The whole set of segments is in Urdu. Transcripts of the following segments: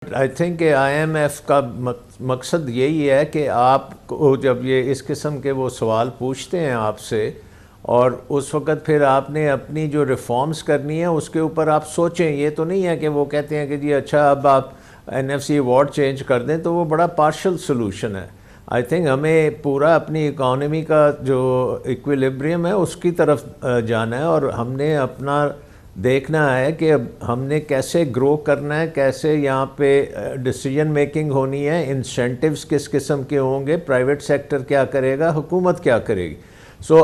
آئی تھنک کہ آئی ایم ایف کا مقصد یہی ہے کہ آپ کو جب یہ اس قسم کے وہ سوال پوچھتے ہیں آپ سے، اور اس وقت پھر آپ نے اپنی جو ریفارمز کرنی ہے اس کے اوپر آپ سوچیں. یہ تو نہیں ہے کہ وہ کہتے ہیں کہ جی اچھا اب آپ N F C award change کر دیں، تو وہ بڑا پارشل سلوشن ہے. آئی تھنک ہمیں پورا اپنی اکانومی کا جو ایکویلیبریم ہے اس کی طرف جانا ہے، اور ہم نے اپنا دیکھنا ہے کہ اب ہم نے کیسے گرو کرنا ہے، کیسے یہاں پہ ڈیسیجن میکنگ ہونی ہے، انسینٹیوز کس قسم کے ہوں گے، پرائیویٹ سیکٹر کیا کرے گا، حکومت کیا کرے گی.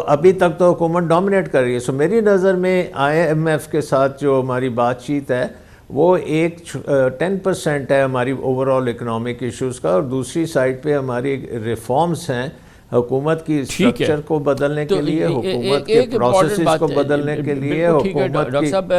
ابھی تک تو حکومت ڈومینیٹ کر رہی ہے. میری نظر میں آئی ایم ایف کے ساتھ جو ہماری بات چیت ہے وہ 10% ہے ہماری اوور آل اکنامک ایشوز کا، اور دوسری سائڈ پہ ہماری ریفارمز ہیں حکومت کی اسٹرکچر کو بدلنے کے لیے، حکومت کے پروسیسز کو بدلنے کے لیے. ڈاکٹر صاحب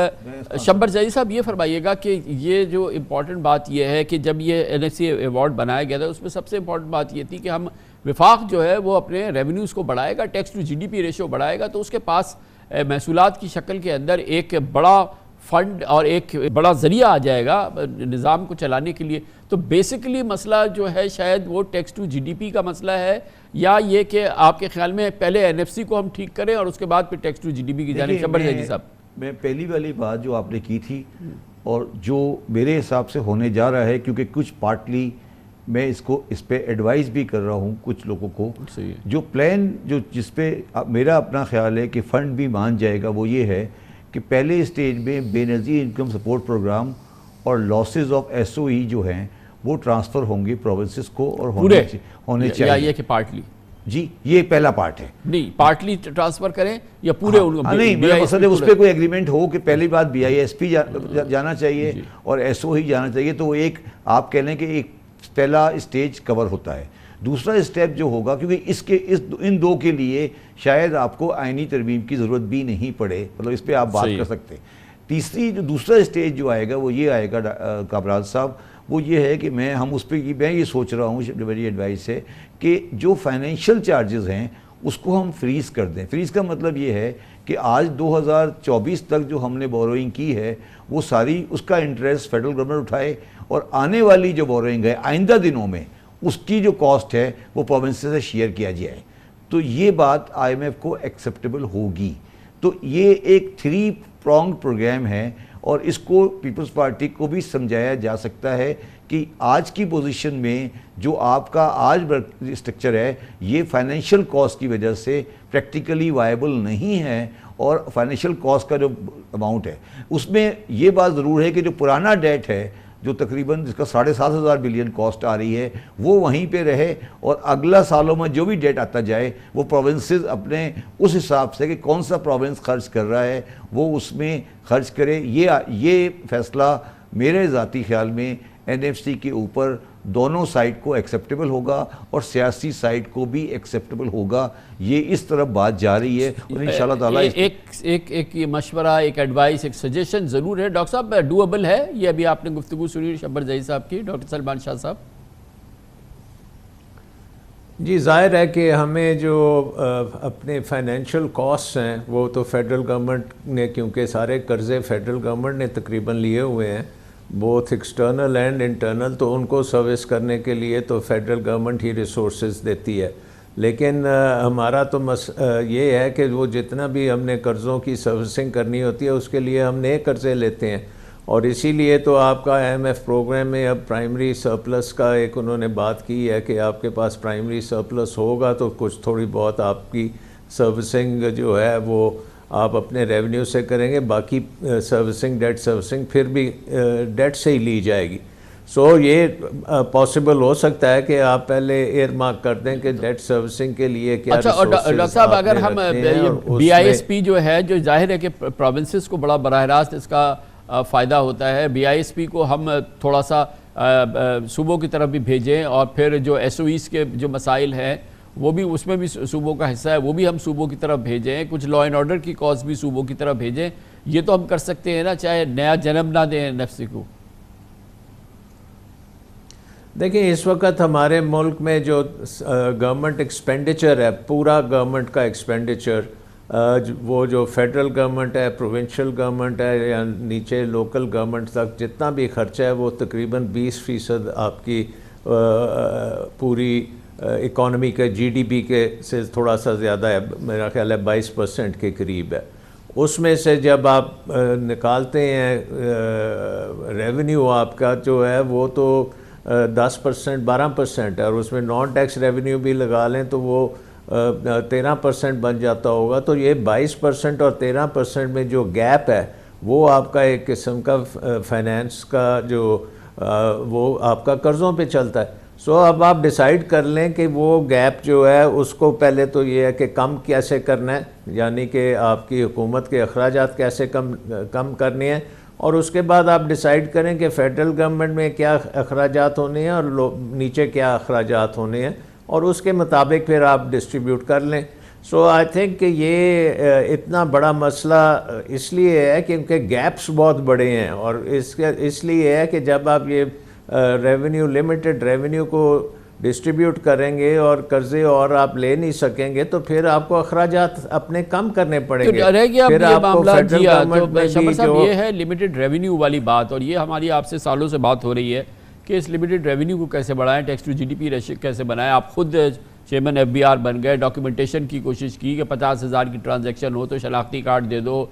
شبر زئی صاحب یہ فرمائیے گا کہ یہ جو امپورٹنٹ بات یہ ہے کہ جب یہ این ایف سی ایوارڈ بنایا گیا تھا اس میں سب سے امپورٹنٹ بات یہ تھی کہ ہم وفاق جو ہے وہ اپنے ریونیوز کو بڑھائے گا، ٹیکس ٹو جی ڈی پی ریشو بڑھائے گا، تو اس کے پاس محصولات کی شکل کے اندر ایک بڑا فنڈ اور ایک بڑا ذریعہ آ جائے گا نظام کو چلانے کے لیے. تو بیسیکلی مسئلہ جو ہے شاید وہ ٹیکس ٹو جی ڈی پی کا مسئلہ ہے، یا یہ کہ آپ کے خیال میں پہلے این ایف سی کو ہم ٹھیک کریں اور اس کے بعد پھر ٹیکس ٹو جی ڈی پی کی جانب. شبر زئی صاحب میں پہلی والی بات جو آپ نے کی تھی اور جو میرے حساب سے ہونے جا رہا ہے، کیونکہ کچھ پارٹلی میں اس پہ ایڈوائز بھی کر رہا ہوں کچھ لوگوں کو، جو پلان جس پہ میرا اپنا خیال ہے کہ فنڈ بھی مان جائے گا، وہ یہ ہے کہ پہلے اسٹیج میں بے نظیر انکم سپورٹ پروگرام اور لاسز آف ایس او ای جو ہیں وہ ٹرانسفر ہوں گے پروونسز کو، اور ہونے چاہیے. یا یہ کہ پارٹلی جی یہ پہلا پارٹ ہے. نہیں پارٹلی ٹرانسفر کریں یا پورے نہیں، میرا مقصد ہے اس پہ کوئی ایگریمنٹ ہو کہ پہلی بات بی آئی ایس پی جانا چاہیے اور ایس او ہی جانا چاہیے، تو وہ ایک آپ کہہ لیں کہ ایک پہلا اسٹیج کور ہوتا ہے. دوسرا اسٹیپ جو ہوگا، کیونکہ ان دو کے لیے شاید آپ کو آئینی ترمیم کی ضرورت بھی نہیں پڑے، مطلب اس پہ آپ بات کر سکتے. دوسرا اسٹیج جو آئے گا وہ یہ آئے گا کابرال صاحب، وہ یہ ہے کہ میں یہ سوچ رہا ہوں، جو میری ایڈوائس ہے کہ جو فائنینشیل چارجز ہیں اس کو ہم فریز کر دیں. فریز کا مطلب یہ ہے کہ آج 2024 تک جو ہم نے بوروئنگ کی ہے وہ ساری اس کا انٹرسٹ فیڈرل گورنمنٹ اٹھائے، اور آنے والی جو بوروئنگ ہے آئندہ دنوں میں اس کی جو کاسٹ ہے وہ پروونسز سے شیئر کیا جائے. تو یہ بات آئی ایم ایف کو ایکسیپٹیبل ہوگی. تو یہ ایک 3 پرونگ پروگرام ہے، اور اس کو پیپلز پارٹی کو بھی سمجھایا جا سکتا ہے کہ آج کی پوزیشن میں جو آپ کا آج اسٹرکچر ہے یہ فائنینشیل کاسٹ کی وجہ سے پریکٹیکلی وائبل نہیں ہے، اور فائنینشیل کاسٹ کا جو اماؤنٹ ہے اس میں یہ بات ضرور ہے کہ جو پرانا ڈیٹ ہے جو تقریباً جس کا 7,500 بلین کاسٹ آ رہی ہے وہ وہیں پہ رہے، اور اگلا سالوں میں جو بھی ڈیٹ آتا جائے وہ پروونسز اپنے اس حساب سے کہ کون سا پروونس خرچ کر رہا ہے وہ اس میں خرچ کرے. یہ فیصلہ میرے ذاتی خیال میں این ایف سی کے اوپر دونوں سائڈ کو ایکسیپٹیبل ہوگا اور سیاسی سائڈ کو بھی ایکسیپٹیبل ہوگا. یہ اس طرف بات جا رہی ہے، اور انشاءاللہ تعالی ایک مشورہ، ایک ایڈوائس، ایک سجیشن ضرور ہے. ڈاکٹر صاحب ڈویبل ہے یہ؟ ابھی آپ نے گفتگو سنی شبر زئی صاحب کی. ڈاکٹر سلمان شاہ صاحب جی ظاہر ہے کہ ہمیں جو اپنے فائنینشیل کاسٹ ہیں وہ تو فیڈرل گورنمنٹ نے، کیونکہ سارے قرضے فیڈرل گورنمنٹ نے تقریباً لیے ہوئے ہیں بوتھ ایکسٹرنل اینڈ انٹرنل، تو ان کو سروس کرنے کے لیے تو فیڈرل گورنمنٹ ہی ریسورسز دیتی ہے. لیکن ہمارا تو یہ ہے کہ وہ جتنا بھی ہم نے قرضوں کی سروسنگ کرنی ہوتی ہے اس کے لیے ہم نئے قرضے لیتے ہیں، اور اسی لیے تو آپ کا آئی ایم ایف پروگرام میں اب پرائمری سرپلس کا ایک انہوں نے بات کی ہے کہ آپ کے پاس پرائمری سرپلس ہوگا تو کچھ تھوڑی بہت آپ کی سروسنگ جو ہے وہ آپ اپنے ریونیو سے کریں گے، باقی سروسنگ ڈیٹ سروسنگ پھر بھی ڈیٹ سے ہی لی جائے گی. یہ پاسبل ہو سکتا ہے کہ آپ پہلے ایئر مارک کر دیں کہ ڈیٹ سروسنگ کے لیے کیا ریسورسز. ڈاکٹر صاحب اگر ہم بی آئی ایس پی جو ہے، جو ظاہر ہے کہ پروونسز کو بڑا براہ راست اس کا فائدہ ہوتا ہے، بی آئی ایس پی کو ہم تھوڑا سا صوبوں کی طرف بھی بھیجیں، اور پھر جو ایس او ایز کے جو مسائل ہیں وہ بھی اس میں بھی صوبوں کا حصہ ہے، وہ بھی ہم صوبوں کی طرف بھیجیں، کچھ لا اینڈ آرڈر کی کاز بھی صوبوں کی طرف بھیجیں. یہ تو ہم کر سکتے ہیں نا، چاہے نیا جنم نہ دیں نفس کو. دیکھیں اس وقت ہمارے ملک میں جو گورنمنٹ ایکسپینڈیچر ہے، پورا گورنمنٹ کا ایکسپینڈیچر وہ جو فیڈرل گورنمنٹ ہے، پروونشل گورنمنٹ ہے یا نیچے لوکل گورنمنٹ تک جتنا بھی خرچہ ہے وہ تقریباً 20% آپ کی پوری اکانومی کے جی ڈی پی کے سے تھوڑا سا زیادہ ہے، میرا خیال ہے 22% کے قریب ہے۔ اس میں سے جب آپ نکالتے ہیں ریونیو آپ کا جو ہے وہ تو 10% 12% ہے، اور اس میں نان ٹیکس ریونیو بھی لگا لیں تو وہ 13% بن جاتا ہوگا۔ تو یہ 22% اور 13% میں جو گیپ ہے وہ آپ کا ایک قسم کا فائنینس کا جو وہ آپ کا قرضوں پہ چلتا ہے۔ سو اب آپ ڈیسائیڈ کر لیں کہ وہ گیپ جو ہے اس کو پہلے تو یہ ہے کہ کم کیسے کرنا ہے، یعنی کہ آپ کی حکومت کے اخراجات کیسے کم کرنے ہیں، اور اس کے بعد آپ ڈیسائیڈ کریں کہ فیڈرل گورنمنٹ میں کیا اخراجات ہونے ہیں اور نیچے کیا اخراجات ہونے ہیں، اور اس کے مطابق پھر آپ ڈسٹریبیوٹ کر لیں۔ سو آئی تھنک کہ یہ اتنا بڑا مسئلہ اس لیے ہے کیونکہ گیپس بہت بڑے ہیں، اور اس لیے ہے کہ جب آپ یہ ریونیو لمیٹڈ ریونیو کو ڈسٹریبیوٹ کریں گے اور قرضے اور آپ لے نہیں سکیں گے تو پھر آپ کو اخراجات اپنے کم کرنے پڑیں گے۔ پھر آپ کو فیڈرل گورنمنٹ میں شمر صاحب یہ ہے لمیٹڈ ریونیو والی بات، اور یہ ہماری آپ سے سالوں سے بات ہو رہی ہے کہ اس لمیٹڈ ریونیو کو کیسے بڑھائیں، ٹیکس ٹو جی ڈی پی ریشو کیسے بنائیں۔ آپ خود چیئرمین ایف بی آر بن گئے، ڈاکیومنٹیشن کی کوشش کی کہ 50,000 کی ٹرانزیکشن ہو تو شناختی کارڈ دے دو،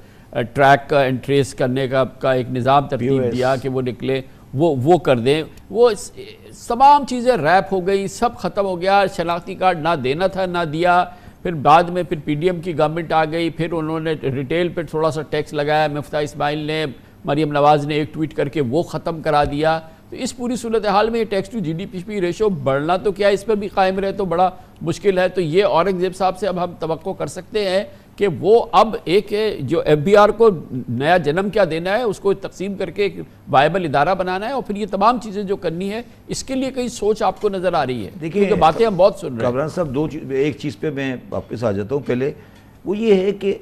ٹریک اینڈ ٹریس کرنے کا ایک نظام ترتیب دیا کہ وہ نکلے، وہ کر دیں۔ وہ تمام چیزیں ریپ ہو گئی، سب ختم ہو گیا، شناختی کارڈ نہ دینا تھا نہ دیا۔ پھر بعد میں پھر پی ڈی ایم کی گورنمنٹ آ گئی، پھر انہوں نے ریٹیل پہ تھوڑا سا ٹیکس لگایا، مفتاح اسماعیل نے، مریم نواز نے ایک ٹویٹ کر کے وہ ختم کرا دیا۔ تو اس پوری صورتحال میں یہ ٹیکس ٹو جی ڈی پی ریشو بڑھنا تو کیا اس پر بھی قائم رہے تو بڑا مشکل ہے۔ تو یہ اورنگزیب صاحب سے اب ہم توقع کر سکتے ہیں کہ وہ اب ایک جو ایف بی آر کو نیا جنم کیا دینا ہے، اس کو تقسیم کر کے ایک وائبل ادارہ بنانا ہے، اور پھر یہ تمام چیزیں جو کرنی ہے اس کے لیے کئی سوچ آپ کو نظر آ رہی ہے؟ دیکھیے باتیں ہم بہت سن رہے ہیں کامران صاحب، ایک چیز پہ میں واپس آ جاتا ہوں۔ پہلے وہ یہ ہے کہ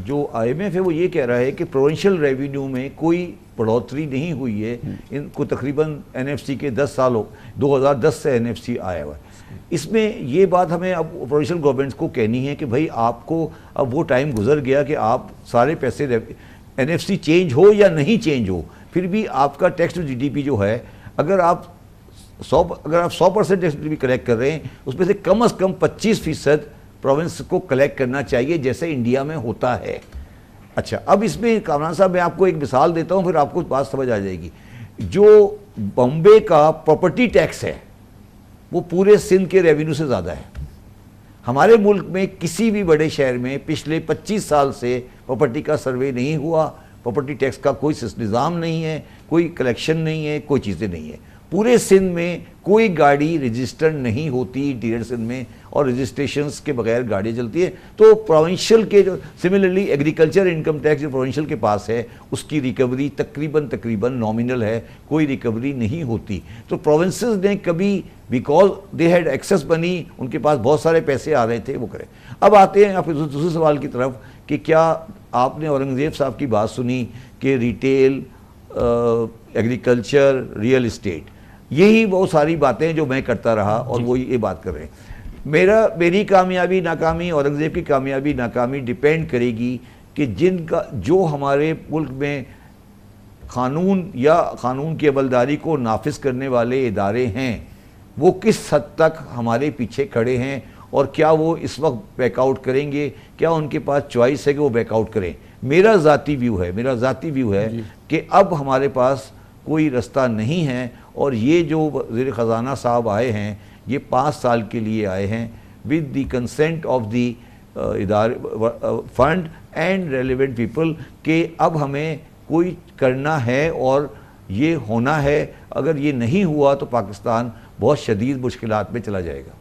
جو آئی ایم ایف ہے وہ یہ کہہ رہا ہے کہ پروونشل ریونیو میں کوئی بڑھوتری نہیں ہوئی ہے، ان کو تقریباً این ایف سی کے 10 سال ہو، 2010 سے این ایف سی آیا ہوا ہے۔ اس میں یہ بات ہمیں اب پروونشل گورنمنٹس کو کہنی ہے کہ بھائی آپ کو اب وہ ٹائم گزر گیا کہ آپ سارے پیسے این ایف سی چینج ہو یا نہیں چینج ہو، پھر بھی آپ کا tax to G D P جو ہے، اگر آپ 100% tax to G D P collect کر رہے ہیں، اس میں سے کم از کم 25% پروونس کو کلیکٹ کرنا چاہیے جیسے انڈیا میں ہوتا ہے۔ اچھا، اب اس میں کامران صاحب میں آپ کو ایک مثال دیتا ہوں، پھر آپ کو بات سمجھ آ جائے گی۔ جو بمبے کا پراپرٹی ٹیکس ہے وہ پورے سندھ کے ریونیو سے زیادہ ہے۔ ہمارے ملک میں کسی بھی بڑے شہر میں پچھلے 25 سال سے پراپرٹی کا سروے نہیں ہوا، پراپرٹی ٹیکس کا کوئی نظام نہیں ہے، کوئی کلیکشن نہیں ہے، کوئی چیزیں نہیں ہے۔ پورے سندھ میں کوئی گاڑی رجسٹرڈ نہیں ہوتی انٹیریئر سندھ میں، اور رجسٹریشنز کے بغیر گاڑی چلتی ہے۔ تو پروونشل کے جو سملرلی ایگریکلچر انکم ٹیکس جو پروونشل کے پاس ہے اس کی ریکوری تقریباً نامنل ہے، کوئی ریکوری نہیں ہوتی۔ تو پروونسز نے کبھی بیکاز دے ہیڈ ایکسس منی، ان کے پاس بہت سارے پیسے آ رہے تھے، وہ کریں۔ اب آتے ہیں آپ دوسرے سوال کی طرف کہ کیا آپ نے اورنگزیب صاحب کی بات سنی کہ ریٹیل، ایگریکلچر، ریئل اسٹیٹ، یہی وہ ساری باتیں جو میں کرتا رہا اور وہ یہ بات کر رہے ہیں۔ میری کامیابی ناکامی، اورنگزیب کی کامیابی ناکامی ڈیپینڈ کرے گی کہ جو ہمارے ملک میں قانون کی عملداری کو نافذ کرنے والے ادارے ہیں وہ کس حد تک ہمارے پیچھے کھڑے ہیں، اور کیا وہ اس وقت بیک آؤٹ کریں گے، کیا ان کے پاس چوائس ہے کہ وہ بیک آؤٹ کریں۔ میرا ذاتی ویو ہے کہ اب ہمارے پاس کوئی رستہ نہیں ہے، اور یہ جو وزیر خزانہ صاحب آئے ہیں یہ 5 سال کے لیے آئے ہیں with the consent of the fund and relevant people, کہ اب ہمیں کوئی کرنا ہے اور یہ ہونا ہے۔ اگر یہ نہیں ہوا تو پاکستان بہت شدید مشکلات میں چلا جائے گا۔